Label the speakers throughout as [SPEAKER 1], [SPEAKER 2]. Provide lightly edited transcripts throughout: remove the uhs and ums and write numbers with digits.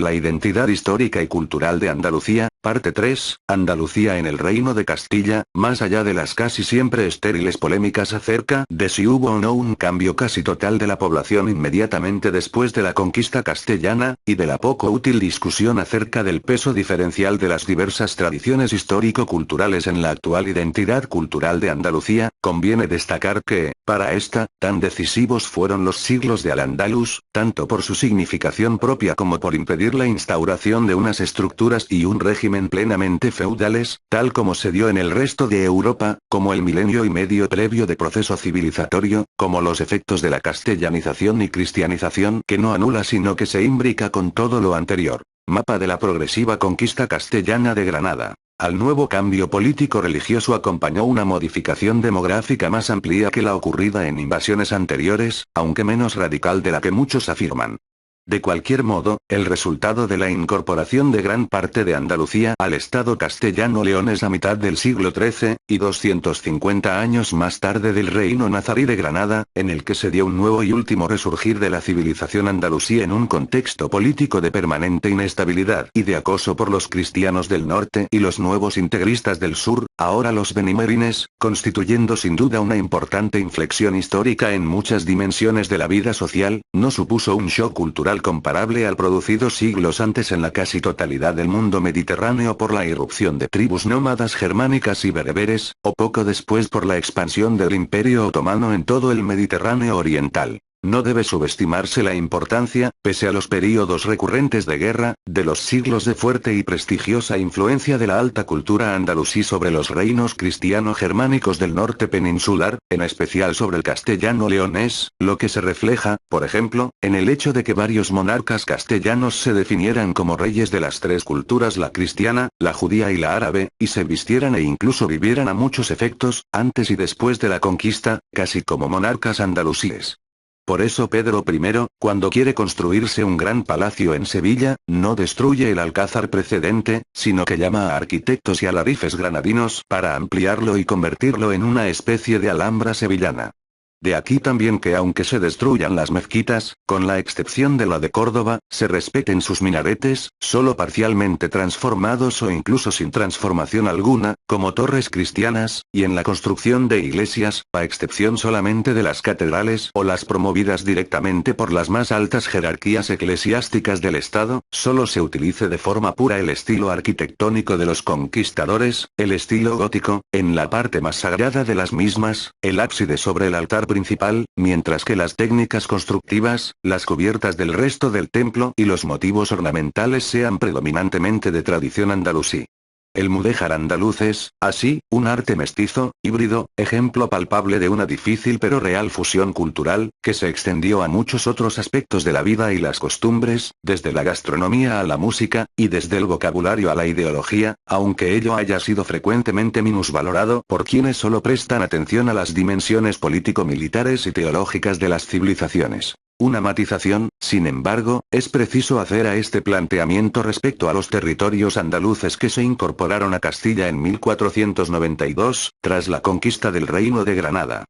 [SPEAKER 1] La identidad histórica y cultural de Andalucía, parte 3, Andalucía en el Reino de Castilla, más allá de las casi siempre estériles polémicas acerca de si hubo o no un cambio casi total de la población inmediatamente después de la conquista castellana, y de la poco útil discusión acerca del peso diferencial de las diversas tradiciones histórico-culturales en la actual identidad cultural de Andalucía, conviene destacar que, para esta, tan decisivos fueron los siglos de Al-Ándalus, tanto por su significación propia como por impedir la instauración de unas estructuras y un régimen plenamente feudales, tal como se dio en el resto de Europa, como el milenio y medio previo de proceso civilizatorio, como los efectos de la castellanización y cristianización que no anula sino que se imbrica con todo lo anterior. Mapa de la progresiva conquista castellana de Granada. Al nuevo cambio político-religioso acompañó una modificación demográfica más amplia que la ocurrida en invasiones anteriores, aunque menos radical de la que muchos afirman. De cualquier modo, el resultado de la incorporación de gran parte de Andalucía al Estado castellano-león es a mitad del siglo XIII, y 250 años más tarde del reino nazarí de Granada, en el que se dio un nuevo y último resurgir de la civilización andalusí en un contexto político de permanente inestabilidad y de acoso por los cristianos del norte y los nuevos integristas del sur, ahora los benimerines, constituyendo sin duda una importante inflexión histórica en muchas dimensiones de la vida social, no supuso un shock cultural comparable al producido siglos antes en la casi totalidad del mundo mediterráneo por la irrupción de tribus nómadas germánicas y bereberes, o poco después por la expansión del Imperio Otomano en todo el Mediterráneo oriental. No debe subestimarse la importancia, pese a los períodos recurrentes de guerra, de los siglos de fuerte y prestigiosa influencia de la alta cultura andalusí sobre los reinos cristiano-germánicos del norte peninsular, en especial sobre el castellano-leonés, lo que se refleja, por ejemplo, en el hecho de que varios monarcas castellanos se definieran como reyes de las tres culturas, la cristiana, la judía y la árabe, y se vistieran e incluso vivieran a muchos efectos, antes y después de la conquista, casi como monarcas andalusíes. Por eso Pedro I, cuando quiere construirse un gran palacio en Sevilla, no destruye el alcázar precedente, sino que llama a arquitectos y alarifes granadinos para ampliarlo y convertirlo en una especie de Alhambra sevillana. De aquí también que aunque se destruyan las mezquitas, con la excepción de la de Córdoba, se respeten sus minaretes, solo parcialmente transformados o incluso sin transformación alguna, como torres cristianas, y en la construcción de iglesias, a excepción solamente de las catedrales o las promovidas directamente por las más altas jerarquías eclesiásticas del Estado, solo se utilice de forma pura el estilo arquitectónico de los conquistadores, el estilo gótico, en la parte más sagrada de las mismas, el ábside sobre el altar principal, mientras que las técnicas constructivas, las cubiertas del resto del templo y los motivos ornamentales sean predominantemente de tradición andalusí. El mudéjar andaluz es, así, un arte mestizo, híbrido, ejemplo palpable de una difícil pero real fusión cultural, que se extendió a muchos otros aspectos de la vida y las costumbres, desde la gastronomía a la música, y desde el vocabulario a la ideología, aunque ello haya sido frecuentemente minusvalorado por quienes solo prestan atención a las dimensiones político-militares y teológicas de las civilizaciones. Una matización, sin embargo, es preciso hacer a este planteamiento respecto a los territorios andaluces que se incorporaron a Castilla en 1492, tras la conquista del Reino de Granada.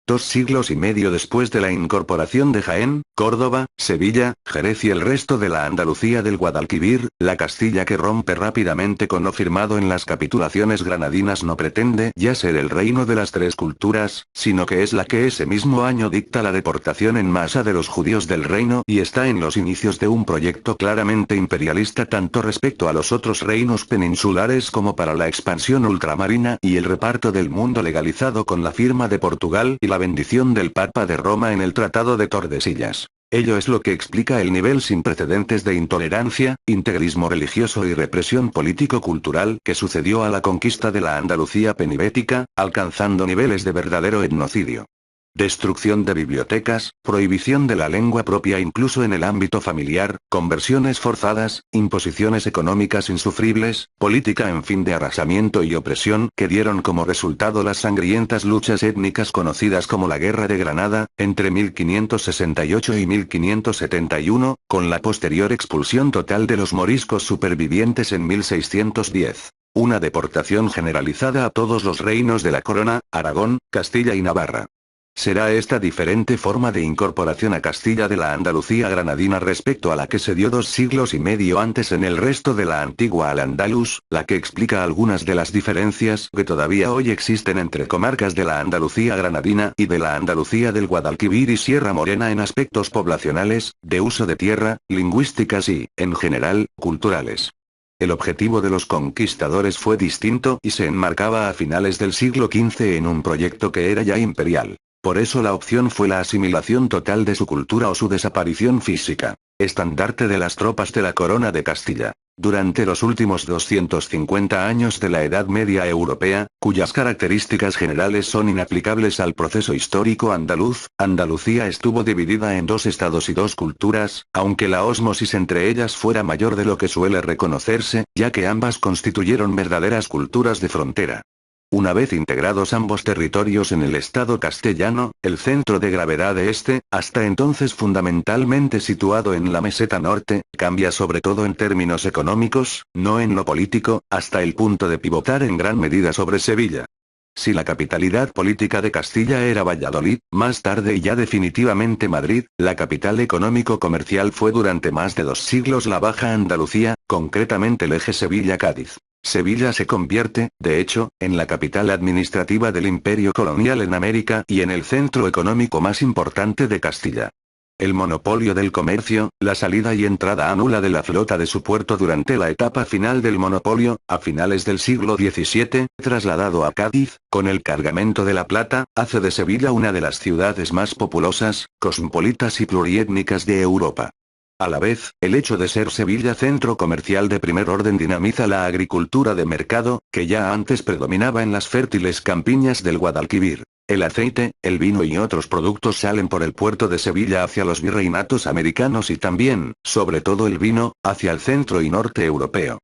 [SPEAKER 1] 2 siglos y medio después de la incorporación de Jaén, Córdoba, Sevilla, Jerez y el resto de la Andalucía del Guadalquivir, la Castilla que rompe rápidamente con lo firmado en las capitulaciones granadinas no pretende ya ser el reino de las tres culturas, sino que es la que ese mismo año dicta la deportación en masa de los judíos del reino y está en los inicios de un proyecto claramente imperialista tanto respecto a los otros reinos peninsulares como para la expansión ultramarina y el reparto del mundo legalizado con la firma de Portugal y la bendición del Papa de Roma en el Tratado de Tordesillas. Ello es lo que explica el nivel sin precedentes de intolerancia, integrismo religioso y represión político-cultural que sucedió a la conquista de la Andalucía penibética, alcanzando niveles de verdadero etnocidio. Destrucción de bibliotecas, prohibición de la lengua propia incluso en el ámbito familiar, conversiones forzadas, imposiciones económicas insufribles, política en fin de arrasamiento y opresión que dieron como resultado las sangrientas luchas étnicas conocidas como la Guerra de Granada, entre 1568 y 1571, con la posterior expulsión total de los moriscos supervivientes en 1610. Una deportación generalizada a todos los reinos de la corona, Aragón, Castilla y Navarra. Será esta diferente forma de incorporación a Castilla de la Andalucía granadina respecto a la que se dio 2 siglos y medio antes en el resto de la antigua Al-Ándalus, la que explica algunas de las diferencias que todavía hoy existen entre comarcas de la Andalucía granadina y de la Andalucía del Guadalquivir y Sierra Morena en aspectos poblacionales, de uso de tierra, lingüísticas y, en general, culturales. El objetivo de los conquistadores fue distinto y se enmarcaba a finales del siglo XV en un proyecto que era ya imperial. Por eso la opción fue la asimilación total de su cultura o su desaparición física. Estandarte de las tropas de la Corona de Castilla. Durante los últimos 250 años de la Edad Media europea, cuyas características generales son inaplicables al proceso histórico andaluz, Andalucía estuvo dividida en 2 estados y 2 culturas, aunque la ósmosis entre ellas fuera mayor de lo que suele reconocerse, ya que ambas constituyeron verdaderas culturas de frontera. Una vez integrados ambos territorios en el Estado castellano, el centro de gravedad de este, hasta entonces fundamentalmente situado en la meseta norte, cambia sobre todo en términos económicos, no en lo político, hasta el punto de pivotar en gran medida sobre Sevilla. Si la capitalidad política de Castilla era Valladolid, más tarde y ya definitivamente Madrid, la capital económico-comercial fue durante más de 2 siglos la Baja Andalucía, concretamente el eje Sevilla-Cádiz. Sevilla se convierte, de hecho, en la capital administrativa del imperio colonial en América y en el centro económico más importante de Castilla. El monopolio del comercio, la salida y entrada anula de la flota de su puerto durante la etapa final del monopolio, a finales del siglo XVII, trasladado a Cádiz, con el cargamento de la plata, hace de Sevilla una de las ciudades más populosas, cosmopolitas y pluriétnicas de Europa. A la vez, el hecho de ser Sevilla centro comercial de primer orden dinamiza la agricultura de mercado, que ya antes predominaba en las fértiles campiñas del Guadalquivir. El aceite, el vino y otros productos salen por el puerto de Sevilla hacia los virreinatos americanos y también, sobre todo el vino, hacia el centro y norte europeo.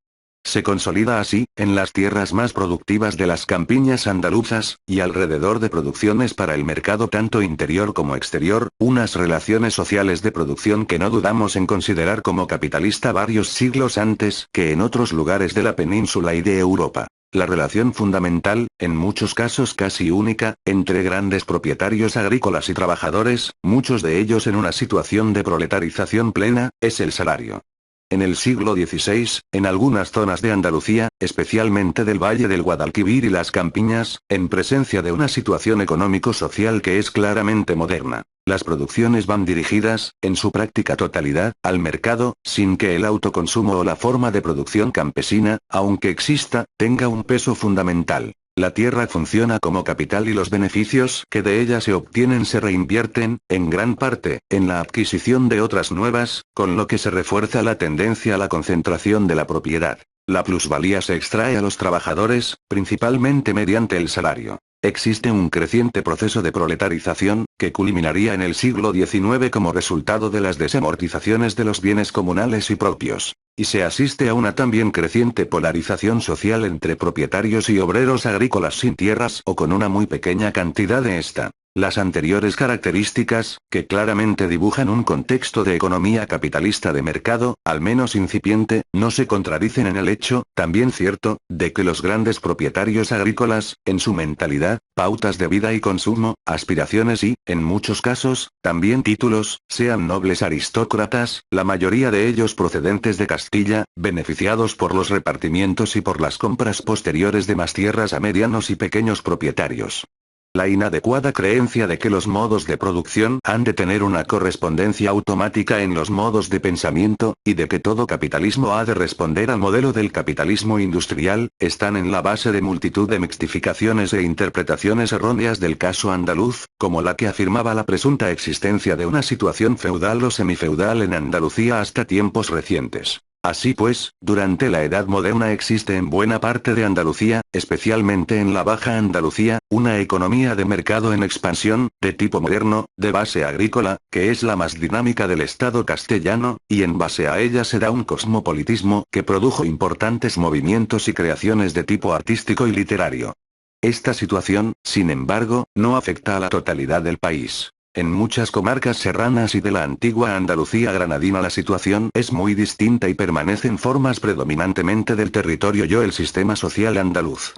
[SPEAKER 1] Se consolida así, en las tierras más productivas de las campiñas andaluzas, y alrededor de producciones para el mercado tanto interior como exterior, unas relaciones sociales de producción que no dudamos en considerar como capitalista varios siglos antes que en otros lugares de la península y de Europa. La relación fundamental, en muchos casos casi única, entre grandes propietarios agrícolas y trabajadores, muchos de ellos en una situación de proletarización plena, es el salario. En el siglo XVI, en algunas zonas de Andalucía, especialmente del Valle del Guadalquivir y las campiñas, en presencia de una situación económico-social que es claramente moderna, las producciones van dirigidas, en su práctica totalidad, al mercado, sin que el autoconsumo o la forma de producción campesina, aunque exista, tenga un peso fundamental. La tierra funciona como capital y los beneficios que de ella se obtienen se reinvierten, en gran parte, en la adquisición de otras nuevas, con lo que se refuerza la tendencia a la concentración de la propiedad. La plusvalía se extrae a los trabajadores, principalmente mediante el salario. Existe un creciente proceso de proletarización, que culminaría en el siglo XIX como resultado de las desamortizaciones de los bienes comunales y propios. Y se asiste a una también creciente polarización social entre propietarios y obreros agrícolas sin tierras o con una muy pequeña cantidad de esta. Las anteriores características, que claramente dibujan un contexto de economía capitalista de mercado, al menos incipiente, no se contradicen en el hecho, también cierto, de que los grandes propietarios agrícolas, en su mentalidad, pautas de vida y consumo, aspiraciones y, en muchos casos, también títulos, sean nobles aristócratas, la mayoría de ellos procedentes de Castilla, beneficiados por los repartimientos y por las compras posteriores de más tierras a medianos y pequeños propietarios. La inadecuada creencia de que los modos de producción han de tener una correspondencia automática en los modos de pensamiento, y de que todo capitalismo ha de responder al modelo del capitalismo industrial, están en la base de multitud de mixtificaciones e interpretaciones erróneas del caso andaluz, como la que afirmaba la presunta existencia de una situación feudal o semifeudal en Andalucía hasta tiempos recientes. Así pues, durante la Edad Moderna existe en buena parte de Andalucía, especialmente en la Baja Andalucía, una economía de mercado en expansión, de tipo moderno, de base agrícola, que es la más dinámica del Estado castellano, y en base a ella se da un cosmopolitismo que produjo importantes movimientos y creaciones de tipo artístico y literario. Esta situación, sin embargo, no afecta a la totalidad del país. En muchas comarcas serranas y de la antigua Andalucía granadina la situación es muy distinta y permanecen formas predominantemente del territorio y el sistema social andaluz.